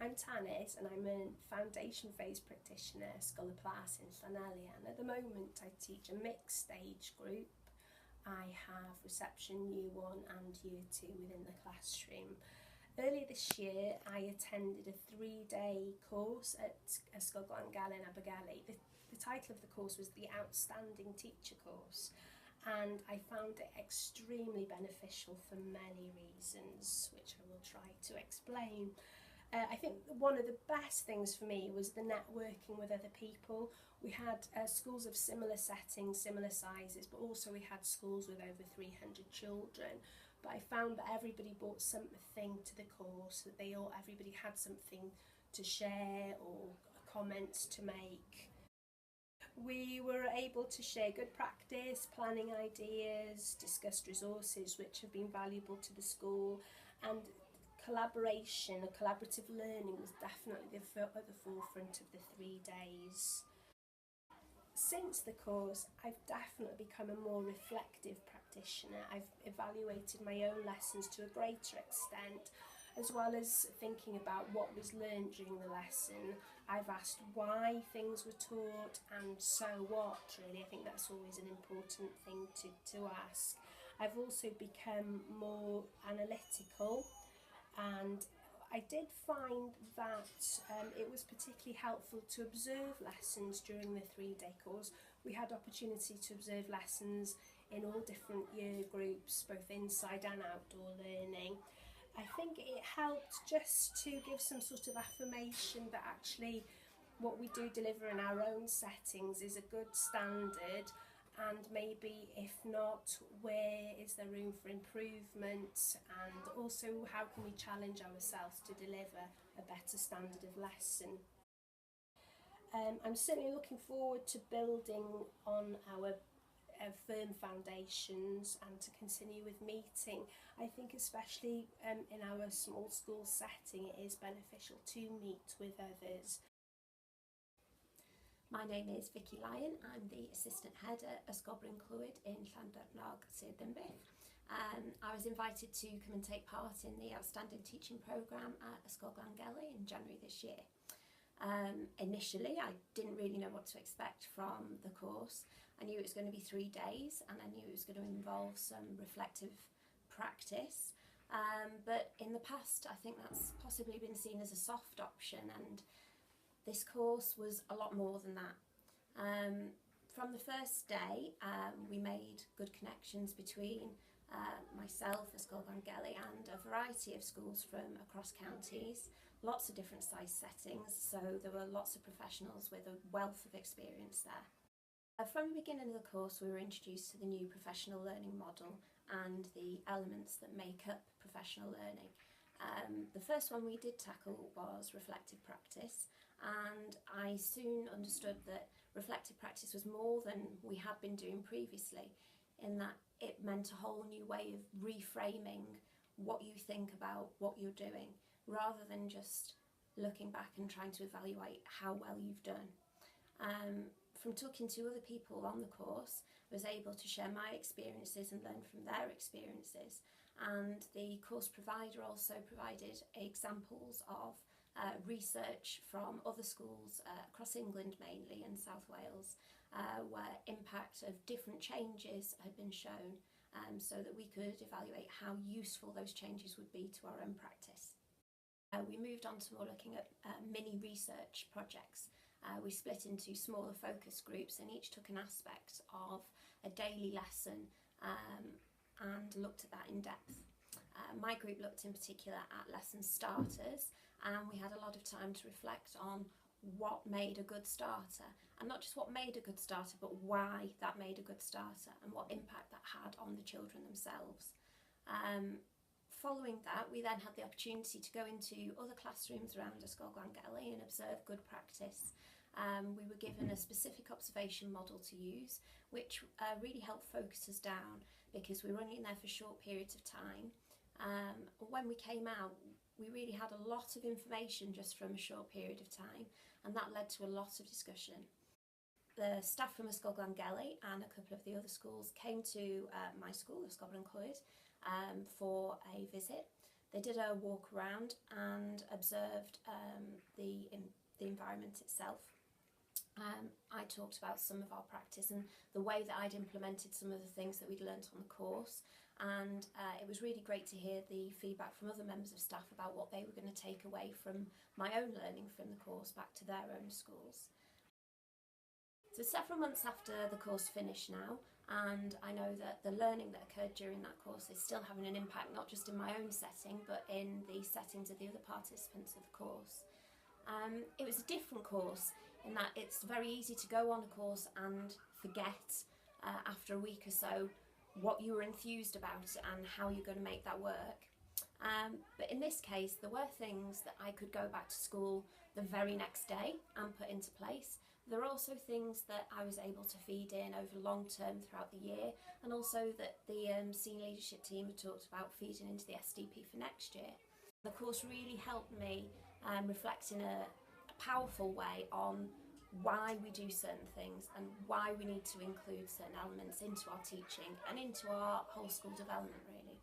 I'm Tanis and I'm a foundation phase practitioner at Scholar Plas in Llanelli, and at the moment I teach a mixed stage group. I have reception year 1 and year 2 within the classroom. Earlier this year I attended a 3-day course at Ysgol Glangel in Abergele. The title of the course was the Outstanding Teacher Course, and I found it extremely beneficial for many reasons, which I will try to explain. I think one of the best things for me was the networking with other people. We had schools of similar settings, similar sizes, but also we had schools with over 300 children. But I found that everybody brought something to the course, that everybody had something to share or comments to make. We were able to share good practice, planning ideas, discussed resources which have been valuable to the school, and collaboration or collaborative learning was definitely at the forefront of the 3 days. Since the course, I've definitely become a more reflective practitioner. I've evaluated my own lessons to a greater extent, as well as thinking about what was learned during the lesson. I've asked why things were taught and so what, really. I think that's always an important thing to ask. I've also become more analytical, and I did find that it was particularly helpful to observe lessons during the 3-day course. We had opportunity to observe lessons in all different year groups, both inside and outdoor learning. I think it helped just to give some sort of affirmation that actually what we do deliver in our own settings is a good standard, and maybe if not, where is there room for improvement, and also how can we challenge ourselves to deliver a better standard of lesson. I'm certainly looking forward to building on our firm foundations and to continue with meeting. I think especially in our small school setting it is beneficial to meet with others. My name is Vicky Lyon. I'm the assistant head at Ysgol Bryn Clwyd in Llandudnog, Sir Dinbych. I was invited to come and take part in the Outstanding Teaching Programme at Ysgol Glangeli in January this year. Initially, I didn't really know what to expect from the course. I knew it was going to be 3 days, and I knew it was going to involve some reflective practice. But in the past, I think that's possibly been seen as a soft option, and this course was a lot more than that. From the first day, we made good connections between myself, Ysgol Glangeli, and a variety of schools from across counties, lots of different size settings, so there were lots of professionals with a wealth of experience there. From the beginning of the course, we were introduced to the new professional learning model and the elements that make up professional learning. The first one we did tackle was reflective practice, and I soon understood that reflective practice was more than we had been doing previously, in that it meant a whole new way of reframing what you think about what you're doing, rather than just looking back and trying to evaluate how well you've done. From talking to other people on the course, I was able to share my experiences and learn from their experiences, and the course provider also provided examples of research from other schools across England mainly and South Wales, where impact of different changes had been shown, so that we could evaluate how useful those changes would be to our own practice. We moved on to more looking at mini research projects. We split into smaller focus groups, and each took an aspect of a daily lesson and looked at that in depth. My group looked in particular at lesson starters, and we had a lot of time to reflect on what made a good starter, and not just what made a good starter, but why that made a good starter and what impact that had on the children themselves. Following that, we then had the opportunity to go into other classrooms around Ysgol Glangeli and observe good practice. We were given a specific observation model to use, which really helped focus us down, because we were only in there for short periods of time. When we came out, we really had a lot of information just from a short period of time, and that led to a lot of discussion. The staff from Ysgol Glangeli and a couple of the other schools came to my school, Ysgol Bryn Clwyd, for a visit. They did a walk around and observed the environment itself. I talked about some of our practice and the way that I'd implemented some of the things that we'd learnt on the course, and it was really great to hear the feedback from other members of staff about what they were going to take away from my own learning from the course back to their own schools. So several months after the course finished now, and I know that the learning that occurred during that course is still having an impact not just in my own setting but in the settings of the other participants of the course. It was a different course in that it's very easy to go on a course and forget after a week or so what you were enthused about and how you're going to make that work. But in this case, there were things that I could go back to school the very next day and put into place. There are also things that I was able to feed in over long term throughout the year, and also that the senior leadership team had talked about feeding into the SDP for next year. The course really helped me reflect in a powerful way on why we do certain things and why we need to include certain elements into our teaching and into our whole school development, really.